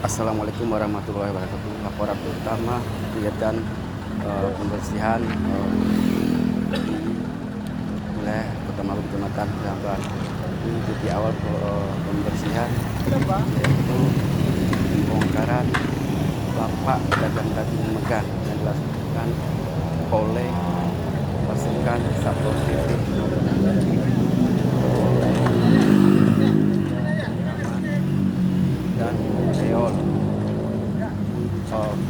Assalamualaikum warahmatullahi wabarakatuh. Laporan pertama kegiatan pembersihan di wilayah Kota Malu Kecamatan Gambar. Ini titik awal pembersihan yaitu pembongkaran lapak dagang daging megan yang dilakukan oleh pasukan Satpol PP dan Reol.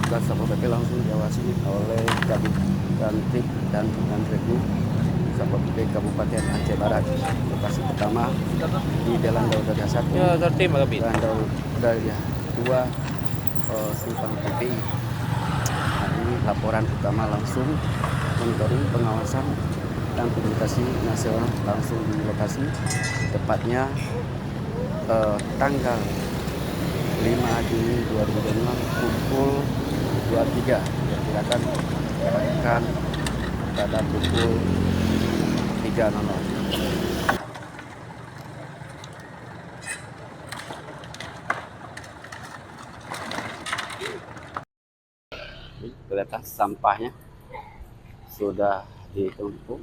Tugas Satpol PP langsung diawasi oleh Kabid Dantik dan Regu Satpol PP Kabupaten Aceh Barat. Lokasi pertama di Jalan Daud Daya 1 Ya, tertib Kabit. dan Daud Daya 2 Simpang PPI. Nah, ini laporan utama langsung monitoring pengawasan dan komunikasi nasional langsung di lokasi, tepatnya tanggal 5 Juni 2026 pukul 23, diperkirakan akan pada pukul 3.00. Kelihatan sampahnya sudah ditumpuk,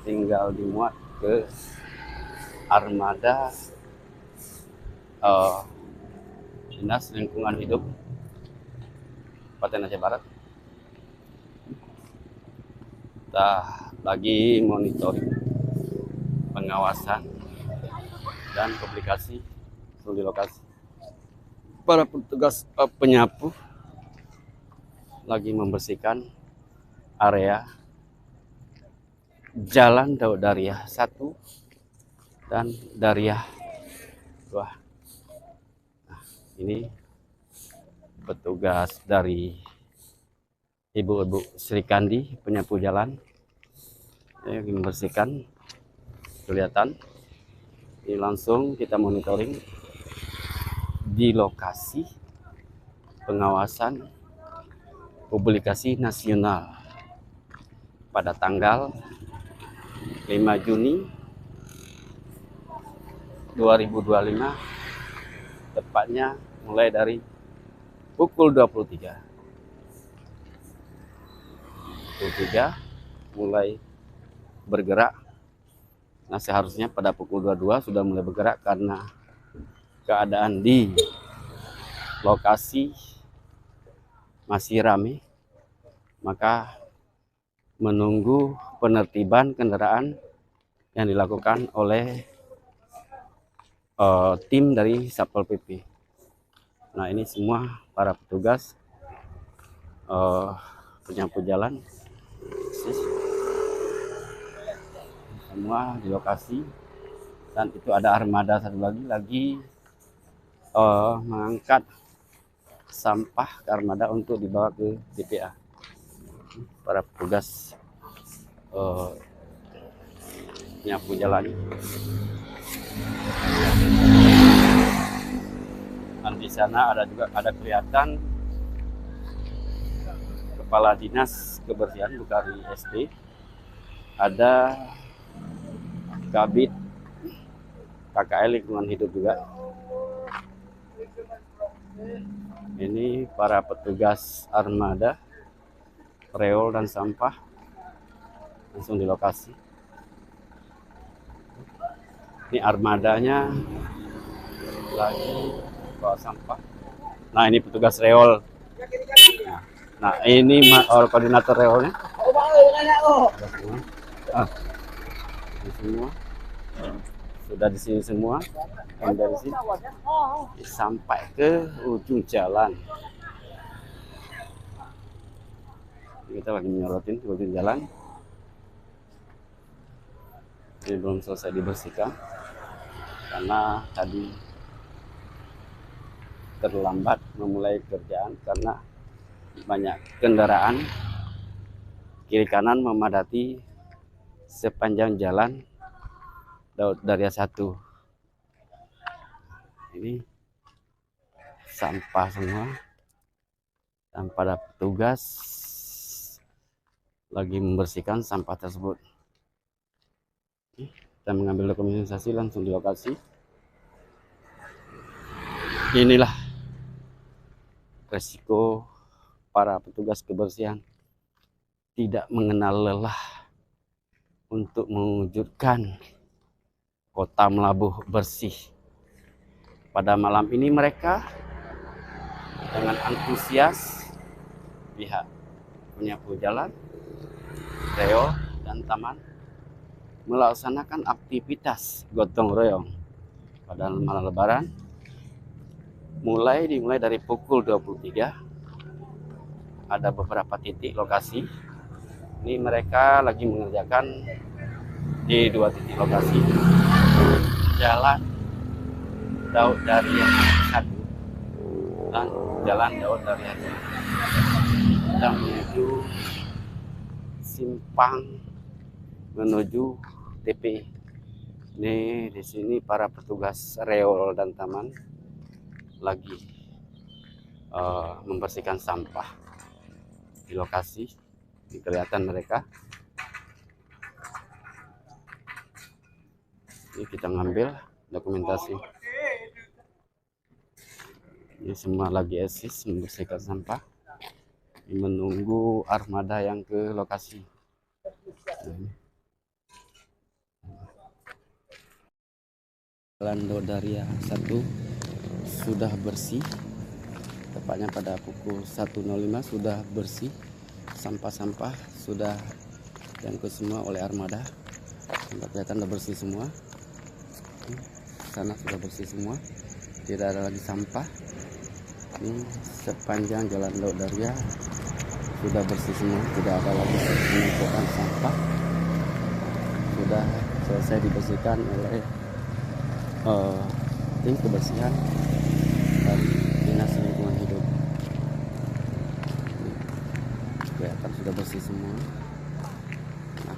tinggal dimuat ke armada Dinas Lingkungan Hidup Kabupaten Aceh Barat. Kita lagi monitoring pengawasan dan publikasi di lokasi. Para petugas penyapu lagi membersihkan area Jalan Daud Daya 1 dan Daya 2. Nah, ini petugas dari Ibu-Ibu Sri Kandi penyapu jalan yang membersihkan. Kelihatan ini langsung kita monitoring di lokasi pengawasan publikasi nasional pada tanggal 5 Juni 2025, tepatnya mulai dari pukul 23 mulai bergerak. Nah, seharusnya pada pukul 22 sudah mulai bergerak karena keadaan di lokasi masih ramai, maka menunggu penertiban kendaraan yang dilakukan oleh tim dari Satpol PP. Nah, ini semua para petugas penyapu jalan semua di lokasi, dan itu ada armada satu lagi mengangkat sampah ke armada untuk dibawa ke TPA. Para petugas penyapu jalan. Dan di sana ada kelihatan Kepala Dinas Kebersihan Bukari SD, ada Kabid KKL Lingkungan Hidup juga. Ini para petugas armada Reol dan sampah langsung di lokasi. Ini armadanya lagi bawa sampah. Nah, ini petugas Reol. Nah, ini koordinator Reolnya. Ini semua sudah di sini semua, dan dari sini sampai ke ujung jalan. Kita lagi menyorotin ke ujung jalan. Ini belum selesai dibersihkan karena tadi terlambat memulai kerjaan karena banyak kendaraan kiri kanan memadati sepanjang jalan Daud Daya 1. Ini sampah semua, dan pada petugas lagi membersihkan sampah tersebut. Kita mengambil dokumentasi langsung di lokasi. Inilah resiko para petugas kebersihan tidak mengenal lelah untuk mewujudkan kota Melabuh bersih. Pada malam ini mereka dengan antusias pihak penyapu jalan, reo, dan taman melaksanakan aktivitas gotong royong pada malam Lebaran dimulai dari pukul 23. Ada beberapa titik lokasi. Ini mereka lagi mengerjakan di 2 titik lokasi. Jalan Daud Daria 1 dan Jalan Daud Daria 2 dan menuju simpang menuju TP. Ini di sini para petugas reo dan taman lagi membersihkan sampah di lokasi. Ini kelihatan mereka. Ini kita ngambil dokumentasi. Ini semua lagi eksis membersihkan sampah, menunggu armada yang ke lokasi. Jalan Dodaria 1 sudah bersih, tepatnya pada pukul 1.05 sudah bersih. Sampah-sampah sudah diangkut semua oleh armada. Sudah kelihatan sudah bersih semua. Sana sudah bersih semua, tidak ada lagi sampah. Ini sepanjang Jalan Dodaria sudah bersih semua, tidak ada lagi penumpukan sampah. Sudah selesai dibersihkan oleh tim kebersihan dari Dinas Lingkungan Hidup. Kelihatan sudah bersih semua. Nah,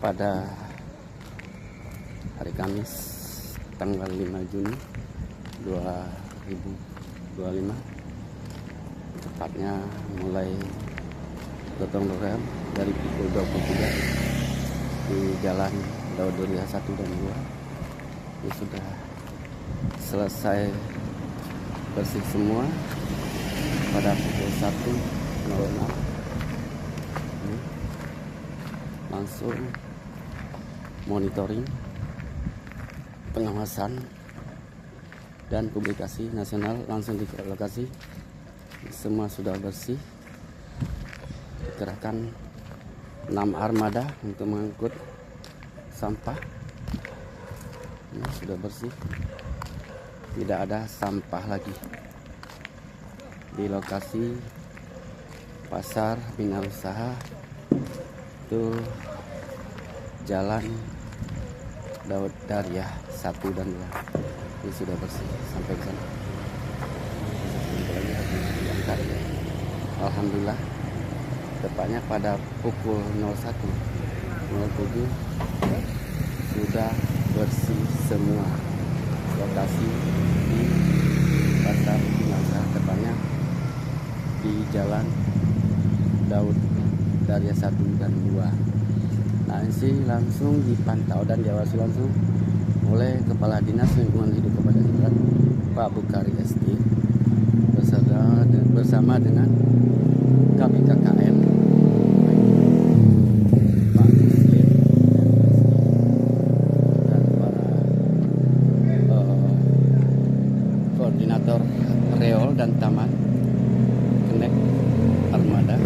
pada hari Kamis tanggal 5 Juni 2025, tepatnya mulai gotong royong dari pukul 23 di Jalan Daud Daria 1 dan 2. Ini sudah selesai bersih semua pada pukul 1.06. Langsung monitoring, pengawasan, dan publikasi nasional langsung di lokasi. Semua sudah bersih. Dikerahkan 6 armada untuk mengangkut sampah. Ini sudah bersih, tidak ada sampah lagi di lokasi pasar bina usaha itu Jalan Daud Daria 1 dan 2. Ini sudah bersih sampai ke sana. Alhamdulillah, tepatnya pada pukul 01.07 sudah bersih semua lokasi di pasar bina usaha, tepatnya di Jalan Daud Daria 1 dan 2. Nah, ini langsung dipantau dan diawasi langsung oleh Kepala Dinas Lingkungan Hidup Kabupaten Jemberan, Pak Bukari ST, bersama dengan KBKKN, Pak Muslim, dan para koordinator reol dan taman, kenek, armada, dan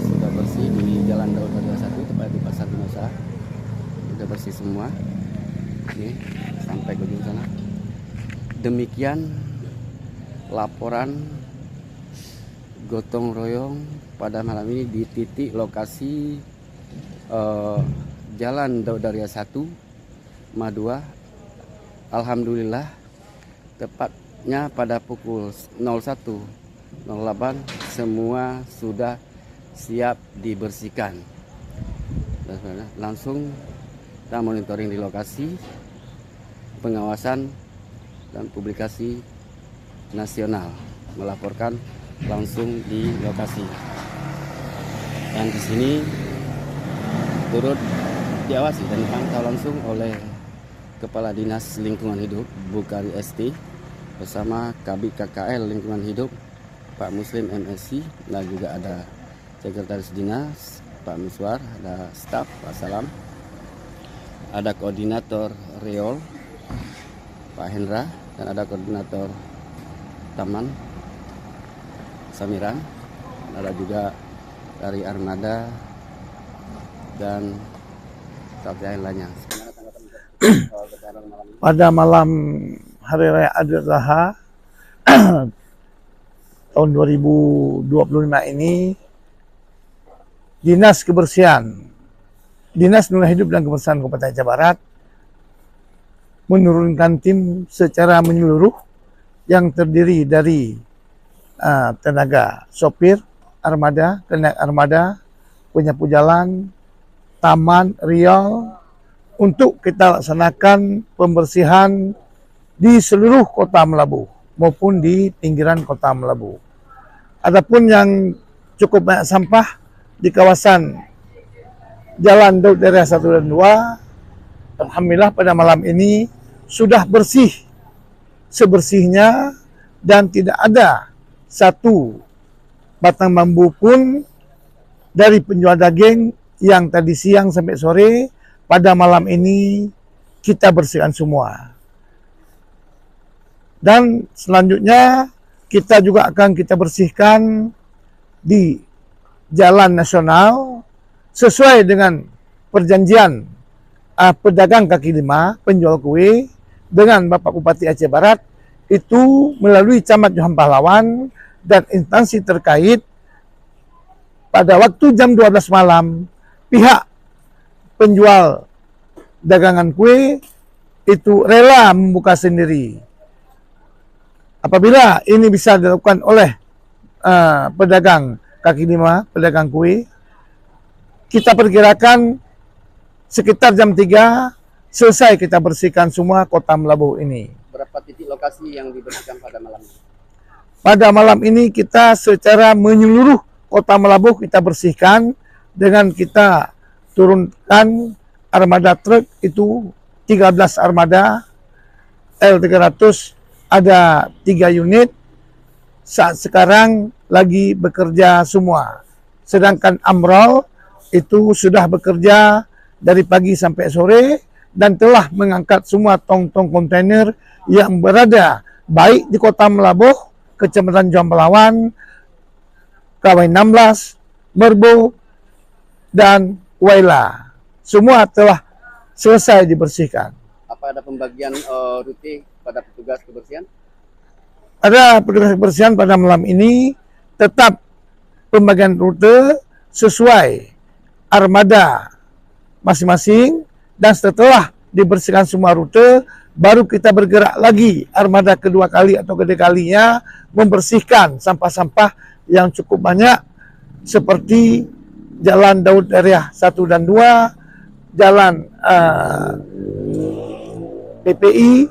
sudah bersih di Jalan Daud Daria 1, tepat di pasar bina usaha. Sudah bersih semua. Ini sampai ke ujung sana. Demikian laporan gotong royong pada malam ini di titik lokasi Jalan Daud Daria 1 Ma2. Alhamdulillah, tepatnya pada pukul 01.08 semua sudah siap dibersihkan. Langsung kita monitoring di lokasi, pengawasan dan publikasi nasional melaporkan langsung di lokasi. Dan di sini turut diawasi dan dipantau langsung oleh Kepala Dinas Lingkungan Hidup Bukhari ST bersama Kabid KKL Lingkungan Hidup Pak Muslim MSc, dan juga ada Sekretaris Dinas Pak Miswar, ada staf Pak Salam, ada Koordinator Riol Pak Hendra, dan ada Koordinator Taman Samiran, ada juga dari Armada dan staf yang lainnya. Pada malam Hari Raya Idul Adha tahun 2025 ini, Dinas Kebersihan, Dinas Lingkungan Hidup dan Kebersihan Kabupaten Aceh Barat menurunkan tim secara menyeluruh yang terdiri dari tenaga sopir armada, kenaik armada, penyapu jalan, taman, riol, untuk kita laksanakan pembersihan di seluruh kota Melabu maupun di pinggiran kota Melabu. Adapun yang cukup banyak sampah di kawasan Jalan Daud Area 1 dan 2, alhamdulillah pada malam ini sudah bersih sebersihnya, dan tidak ada satu batang bambu pun dari penjual daging yang tadi siang sampai sore. Pada malam ini kita bersihkan semua. Dan selanjutnya kita juga akan kita bersihkan di jalan nasional sesuai dengan perjanjian pedagang kaki lima, penjual kue dengan Bapak Bupati Aceh Barat, itu melalui Camat Johan Pahlawan dan instansi terkait. Pada waktu jam 12 malam, pihak penjual dagangan kue itu rela membuka sendiri. Apabila ini bisa dilakukan oleh pedagang kaki lima, pedagang kue, kita perkirakan sekitar jam 3 selesai kita bersihkan semua kota Melabu ini. Berapa titik lokasi yang dibersihkan pada malam ini? Pada malam ini kita secara menyeluruh kota Melabu kita bersihkan dengan kita turunkan armada truk itu 13 armada L300, ada 3 unit saat sekarang lagi bekerja semua. Sedangkan Amrol itu sudah bekerja dari pagi sampai sore dan telah mengangkat semua tong-tong kontainer yang berada baik di kota Melabuh, Kecamatan Johan Pahlawan, Kawai 16, Merbo, dan Waila. Semua telah selesai dibersihkan. Apa ada pembagian rute pada petugas kebersihan? Ada petugas kebersihan pada malam ini tetap pembagian rute sesuai armada masing-masing, dan setelah dibersihkan semua rute, baru kita bergerak lagi armada kedua kali atau ketiga kalinya membersihkan sampah-sampah yang cukup banyak seperti Jalan Daud Area 1 dan 2, Jalan PPI,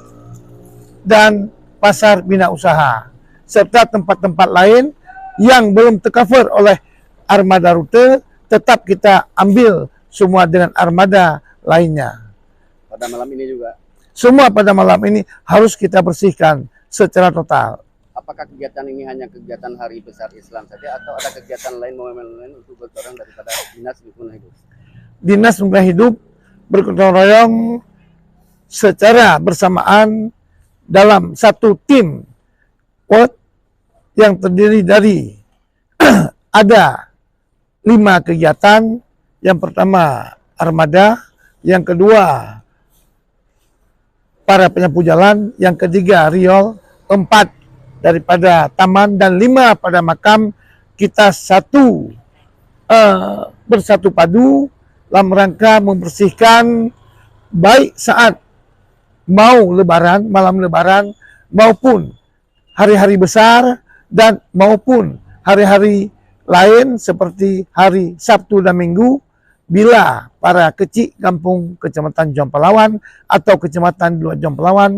dan Pasar Bina Usaha, serta tempat-tempat lain yang belum tercover oleh armada rute, tetap kita ambil semua dengan armada lainnya. Pada malam ini juga? Semua pada malam ini harus kita bersihkan secara total. Apakah kegiatan ini hanya kegiatan Hari Besar Islam saja atau ada kegiatan lain, momen lain untuk bergotong daripada Dinas Lingkungan Hidup? Dinas Lingkungan Hidup bergotong royong secara bersamaan dalam satu tim yang terdiri dari ada 5 kegiatan. Yang pertama armada, yang kedua para penyapu jalan, yang ketiga riol, 4 daripada taman, dan 5 pada makam. Kita bersatu padu dalam rangka membersihkan baik saat mau lebaran, malam lebaran, maupun hari-hari besar, dan maupun hari-hari lain seperti hari Sabtu dan Minggu, bila para kecil kampung Kecamatan Johan Pahlawan atau Kecamatan Luar Johan Pahlawan,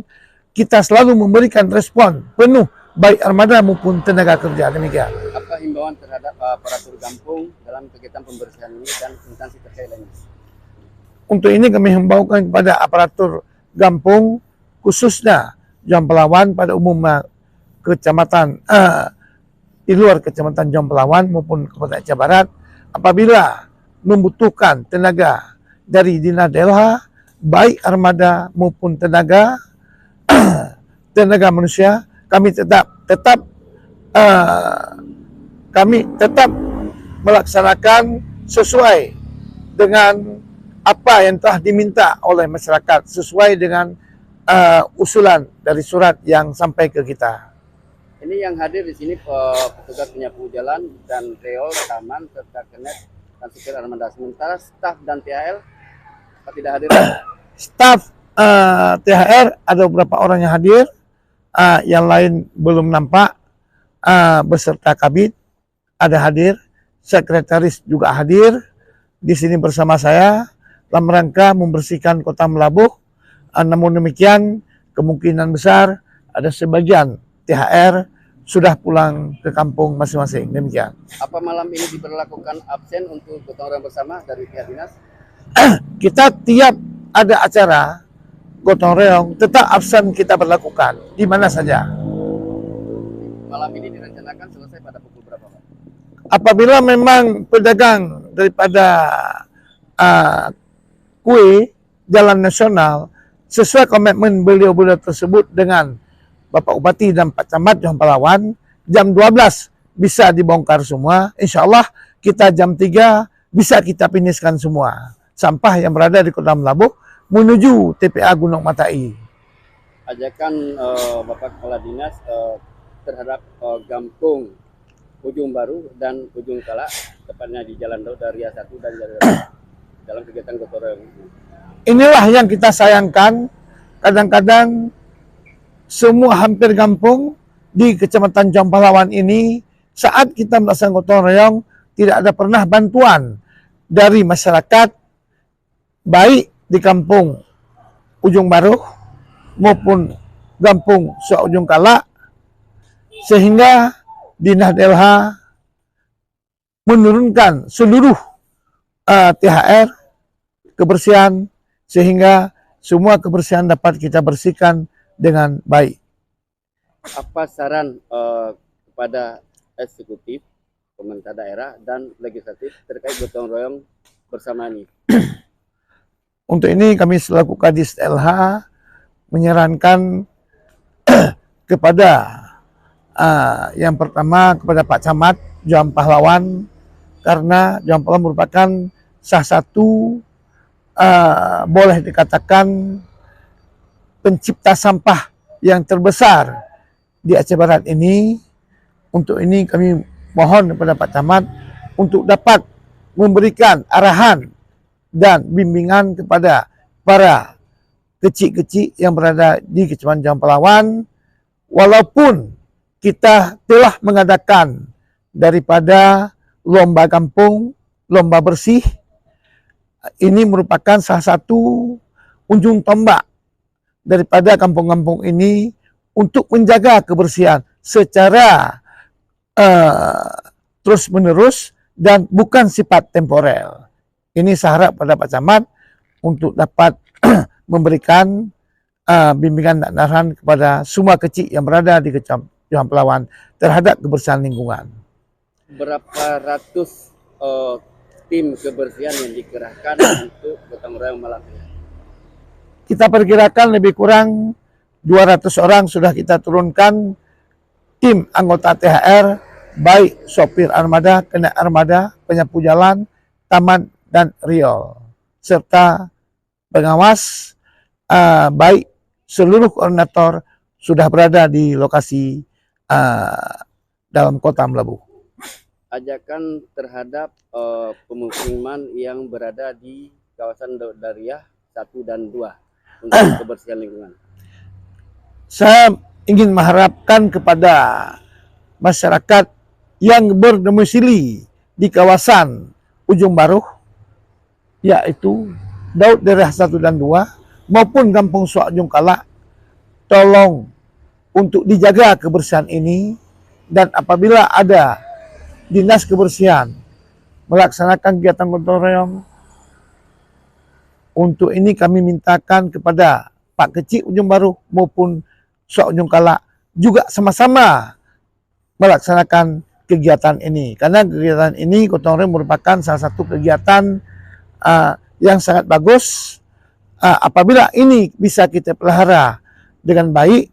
kita selalu memberikan respon penuh baik armada maupun tenaga kerja. Demikian. Apa himbauan terhadap aparatur kampung dalam kegiatan pembersihan ini dan instansi terkait lainnya? Untuk ini kami himbaukan kepada aparatur Gampung, khususnya John Pelawan pada umumnya kecamatan di luar kecamatan John Pelawan maupun Kabupaten Aceh Barat, apabila membutuhkan tenaga dari Dinas DLH, baik armada maupun tenaga manusia, kami tetap melaksanakan sesuai dengan apa yang telah diminta oleh masyarakat, sesuai dengan usulan dari surat yang sampai ke kita. Ini yang hadir di sini petugas penyapu jalan dan reol, taman, serta kernet dan supir armada. Sementara staf dan THL tidak hadir. Staf THR ada beberapa orang yang hadir, yang lain belum nampak, beserta kabit ada hadir, sekretaris juga hadir di sini bersama saya dalam rangka membersihkan Kota Melabuh. Namun demikian, kemungkinan besar ada sebagian THR sudah pulang ke kampung masing-masing. Demikian. Apa malam ini diberlakukan absen untuk gotong royong bersama dari pihak dinas? Kita tiap ada acara gotong royong tetap absen kita berlakukan di mana saja. Malam ini direncanakan selesai pada pukul berapa, Pak? Apabila memang pedagang daripada kue Jalan Nasional sesuai komitmen beliau-beliau tersebut dengan Bapak Bupati dan Pak Camat John Pelawan, jam 12 bisa dibongkar semua. Insya Allah kita jam 3 bisa kita finishkan semua sampah yang berada di Kota Melabuh menuju TPA Gunung Matai. Ajakan Bapak Kepala Dinas terhadap Gampung Ujung Baru dan Ujung Kala, tepatnya di Jalan Daria 1 dan Jalan dalam kegiatan gotong royong. Inilah yang kita sayangkan, kadang-kadang semua hampir kampung di Kecamatan John Pelawan ini saat kita melaksanakan gotong royong tidak ada pernah bantuan dari masyarakat baik di kampung Ujung Baru maupun Gampung Ujung Kala, sehingga Dinas DLH menurunkan seluruh THR kebersihan sehingga semua kebersihan dapat kita bersihkan dengan baik. Apa saran kepada eksekutif, pemerintah daerah dan legislatif terkait gotong royong bersama ini? Untuk ini kami selaku Kadis DLH menyarankan kepada yang pertama kepada Pak Camat John Pahlawan, karena John Pahlawan merupakan salah satu boleh dikatakan pencipta sampah yang terbesar di Aceh Barat ini. Untuk ini kami mohon kepada Pak Camat untuk dapat memberikan arahan dan bimbingan kepada para kecil-kecil yang berada di Kecamatan John Pelawan. Walaupun kita telah mengadakan daripada lomba kampung, lomba bersih, ini merupakan salah satu ujung tombak daripada kampung-kampung ini untuk menjaga kebersihan secara terus-menerus dan bukan sifat temporer. Ini saya harap pada Pak Camat untuk dapat memberikan bimbingan dan arahan kepada semua kecil yang berada di Kecamatan John Pelawan terhadap kebersihan lingkungan. Berapa ratus tim kebersihan yang dikerahkan untuk gotong royong malam ini? Kita perkirakan lebih kurang 200 orang sudah kita turunkan tim anggota THR, baik sopir armada, kernet armada, penyapu jalan, taman, dan riol, serta pengawas, baik seluruh koordinator sudah berada di lokasi dalam Kota Melabuh. Ajakan terhadap pemukiman yang berada di kawasan Daria 1 dan 2 untuk kebersihan lingkungan. Saya ingin mengharapkan kepada masyarakat yang berdomisili di kawasan Ujung Baru, yaitu Daud Daerah 1 dan 2 maupun Gampung Ujung Kala, tolong untuk dijaga kebersihan ini, dan apabila ada dinas kebersihan melaksanakan kegiatan gotong royong, untuk ini kami mintakan kepada Pak Kecik Ujung Baru maupun Sok Ujung Kalak juga sama-sama melaksanakan kegiatan ini. Karena kegiatan ini gotong royong merupakan salah satu kegiatan yang sangat bagus. Apabila ini bisa kita pelihara dengan baik,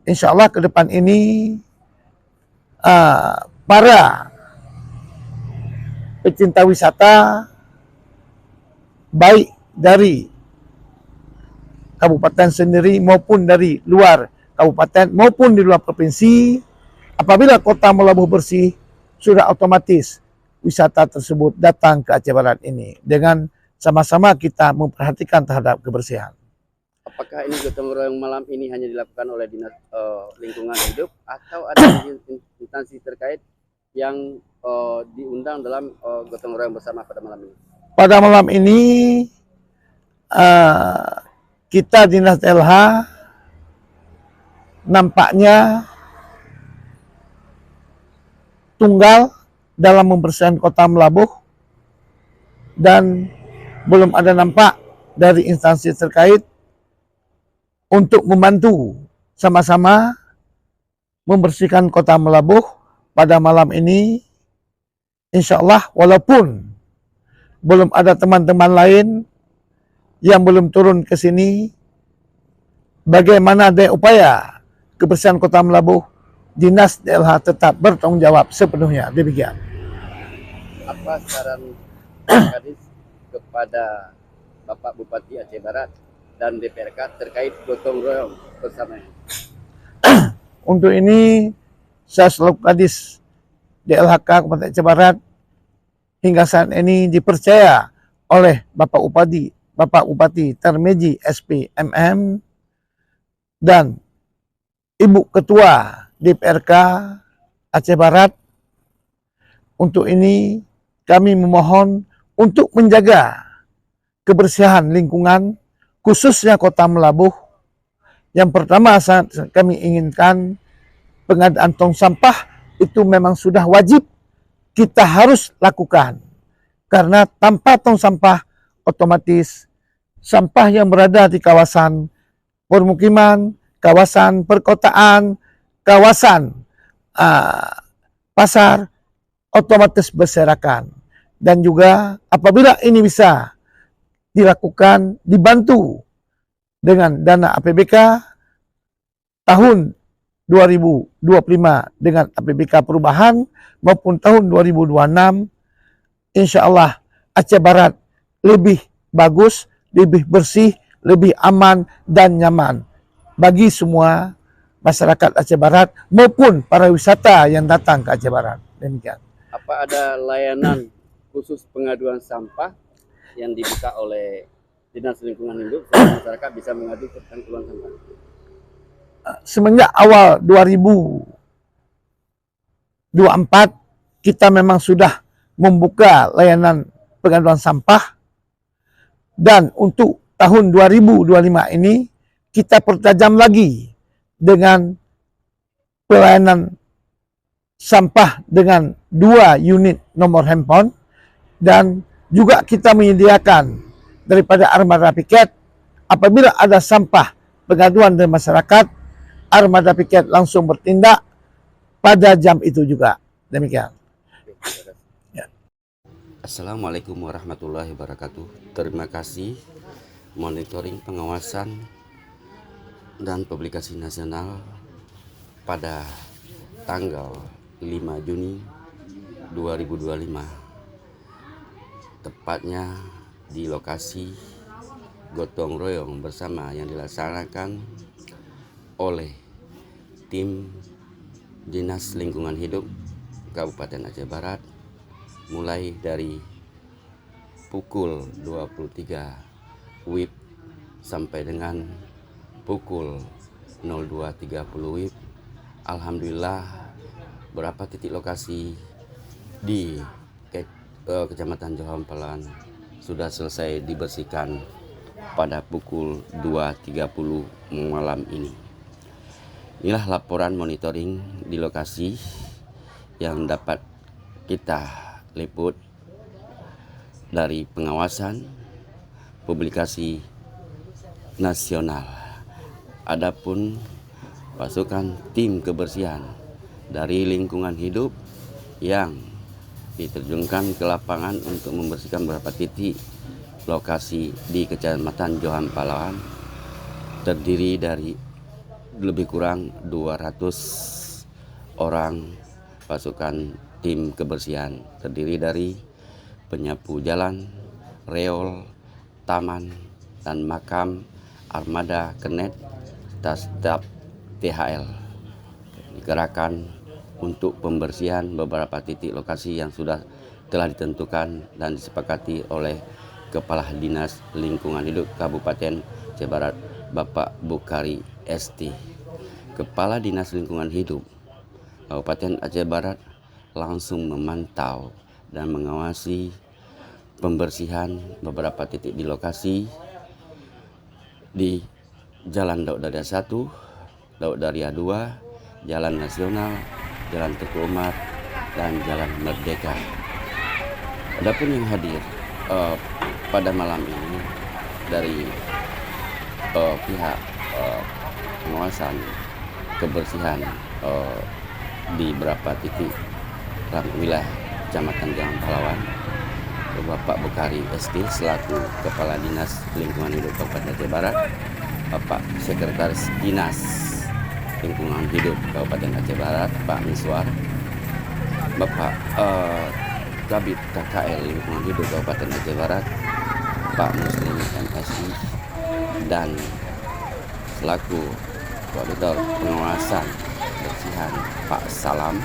insya Allah ke depan ini para pecinta wisata baik dari kabupaten sendiri maupun dari luar kabupaten maupun di luar provinsi, apabila kota Melabuh bersih, sudah otomatis wisata tersebut datang ke Aceh Barat ini dengan sama-sama kita memperhatikan terhadap kebersihan. Apakah ini gotong royong malam ini hanya dilakukan oleh Dinas Lingkungan Hidup atau ada instansi terkait yang diundang dalam gotong royong bersama pada malam ini? Pada malam ini kita Dinas LH nampaknya tunggal dalam membersihkan kota Melabuh dan belum ada nampak dari instansi terkait untuk membantu sama-sama membersihkan kota Melabuh pada malam ini. Insya Allah walaupun belum ada teman-teman lain yang belum turun ke sini, bagaimana ada upaya kebersihan kota Melabuh, Dinas DLH tetap bertanggung jawab sepenuhnya. Demikian. Apa saran Kadis kepada Bapak Bupati Aceh Barat dan DPRK terkait gotong royong bersama? Untuk ini saya selaku Kadis DLHK Kabupaten Aceh Barat hingga saat ini dipercaya oleh Bapak Bupati Tarmizi SP MM dan Ibu Ketua DPRK Aceh Barat. Untuk ini kami memohon untuk menjaga kebersihan lingkungan khususnya kota Melabuh. Yang pertama kami inginkan pengadaan tong sampah itu memang sudah wajib kita harus lakukan. Karena tanpa tong sampah otomatis sampah yang berada di kawasan permukiman, kawasan perkotaan, kawasan pasar otomatis berserakan. Dan juga apabila ini bisa dilakukan, dibantu dengan dana APBK tahun 2025 dengan APBK perubahan maupun tahun 2026, insya Allah Aceh Barat lebih bagus, lebih bersih, lebih aman dan nyaman bagi semua masyarakat Aceh Barat maupun para wisata yang datang ke Aceh Barat. Demikian. Apa ada layanan khusus pengaduan sampah yang dibuka oleh Dinas Lingkungan Hidup sehingga masyarakat bisa mengadu tentang keluhan sampah? Semenjak awal 2024 kita memang sudah membuka layanan pengaduan sampah, dan untuk tahun 2025 ini kita pertajam lagi dengan pelayanan sampah dengan 2 unit nomor handphone, dan juga kita menyediakan daripada armada piket. Apabila ada sampah pengaduan dari masyarakat, armada piket langsung bertindak pada jam itu juga. Demikian. Ya. Assalamualaikum warahmatullahi wabarakatuh. Terima kasih monitoring pengawasan dan publikasi nasional pada tanggal 5 Juni 2025, tepatnya di lokasi gotong royong bersama yang dilaksanakan oleh tim Dinas Lingkungan Hidup Kabupaten Aceh Barat mulai dari pukul 23 WIB sampai dengan pukul 02.30 WIB. Alhamdulillah beberapa titik lokasi di Kecamatan Johor Amplas sudah selesai dibersihkan pada pukul 2.30 malam ini. Inilah laporan monitoring di lokasi yang dapat kita liput dari pengawasan, publikasi nasional. Adapun pasukan tim kebersihan dari lingkungan hidup yang diterjunkan ke lapangan untuk membersihkan beberapa titik lokasi di Kecamatan Johan Pahlawan terdiri dari lebih kurang 200 orang pasukan tim kebersihan, terdiri dari penyapu jalan, reol, taman, dan makam, armada, kenet, staf THL dikerahkan untuk pembersihan beberapa titik lokasi yang telah ditentukan dan disepakati oleh Kepala Dinas Lingkungan Hidup Kabupaten Aceh Barat, Bapak Bukhari ST. Kepala Dinas Lingkungan Hidup Kabupaten Aceh Barat langsung memantau dan mengawasi pembersihan beberapa titik di lokasi di Jalan Daud Daria 1, Daud Daria 2, Jalan Nasional, Jalan Teguh Umar, dan Jalan Merdeka. Adapun yang hadir pada malam ini dari pihak pengawasan kebersihan di beberapa titik wilayah Kecamatan Johan Pahlawan, Bapak Bukhari ST selaku Kepala Dinas Lingkungan Hidup Kabupaten Aceh Barat, Bapak Sekretaris Dinas Lingkungan Hidup Kabupaten Aceh Barat, Pak Miswar, Bapak Kabid KKL Lingkungan Hidup Kabupaten Aceh Barat, Pak Muslim MSI, dan selaku Koordinator Pengawasan Kebersihan Pak Salam,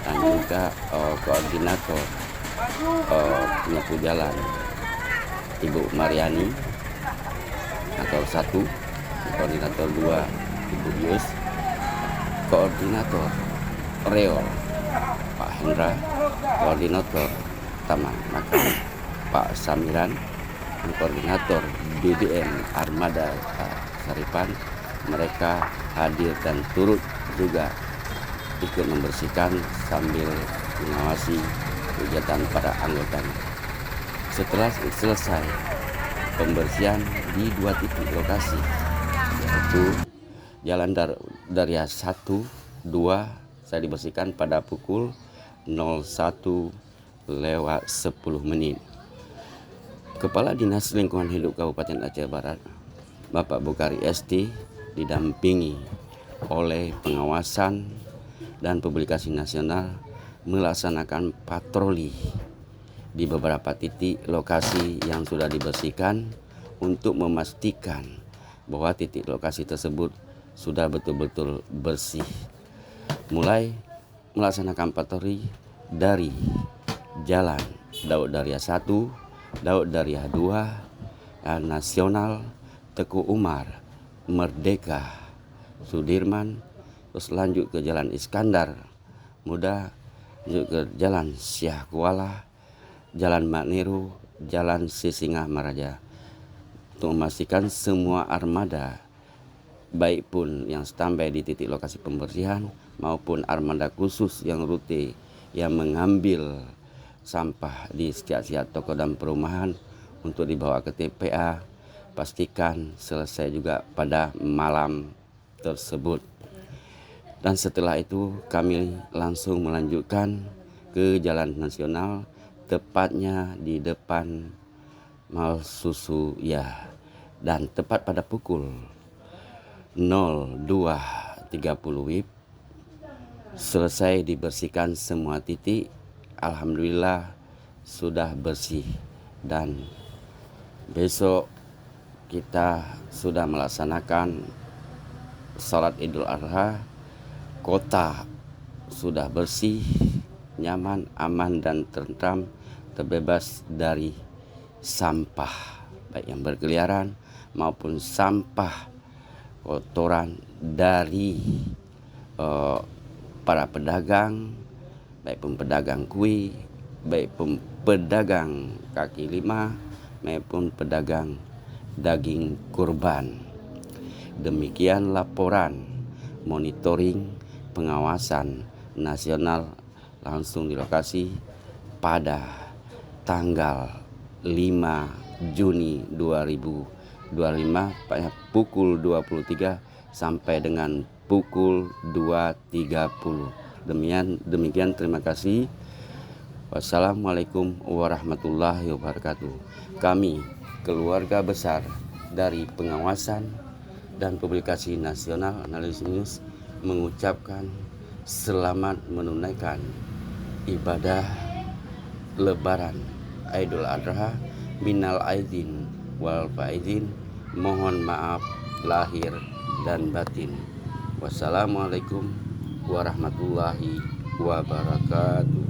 dan juga Koordinator penyapu jalan Ibu Mariani atau 1, Koordinator 2 Ibu Yus, Koordinator Reol Pak Hendra, Koordinator Taman Makam Pak Samiran, dan Koordinator BDM Armada Pak Saripan. Mereka hadir dan turut juga ikut membersihkan sambil mengawasi kegiatan para anggotanya. Setelah selesai pembersihan di 2 titik lokasi, yaitu Jalan Daria 1, 2, saya dibersihkan pada pukul 01:10. Kepala Dinas Lingkungan Hidup Kabupaten Aceh Barat, Bapak Bukhari ST, didampingi oleh pengawasan dan publikasi nasional melaksanakan patroli di beberapa titik lokasi yang sudah dibersihkan untuk memastikan bahwa titik lokasi tersebut sudah betul-betul bersih. Mulai melaksanakan patroli dari Jalan Daud Daria 1, Daud Daria 2, Nasional, Teguh Umar, Merdeka, Sudirman, terus lanjut ke Jalan Iskandar Muda, lanjut ke Jalan Syah Kuala, Jalan Makniru, Jalan Sisingah Maraja, untuk memastikan semua armada, baik pun yang standby di titik lokasi pembersihan maupun armada khusus yang rute yang mengambil sampah di setiap toko dan perumahan untuk dibawa ke TPA, pastikan selesai juga pada malam tersebut. Dan setelah itu kami langsung melanjutkan ke Jalan Nasional, tepatnya di depan Mal Susu ya, dan tepat pada pukul 02.30 WIB selesai dibersihkan semua titik. Alhamdulillah sudah bersih, dan besok kita sudah melaksanakan salat Idul Adha. Kota sudah bersih, nyaman, aman, dan tentram, terbebas dari sampah baik yang berkeliaran maupun sampah kotoran dari para pedagang, baik pun pedagang kue, baik pun pedagang kaki lima, maupun pedagang daging kurban. Demikian laporan monitoring pengawasan nasional langsung di lokasi pada tanggal 5 Juni 2022 pukul 23 sampai dengan pukul 2.30. Demikian, terima kasih. Wassalamualaikum warahmatullahi wabarakatuh. Kami, keluarga besar dari Pengawasan dan Publikasi Nasional Analisis News, mengucapkan selamat menunaikan ibadah Lebaran Idul Adha minal aidin wal faizin. Mohon maaf lahir dan batin. Wassalamualaikum warahmatullahi wabarakatuh.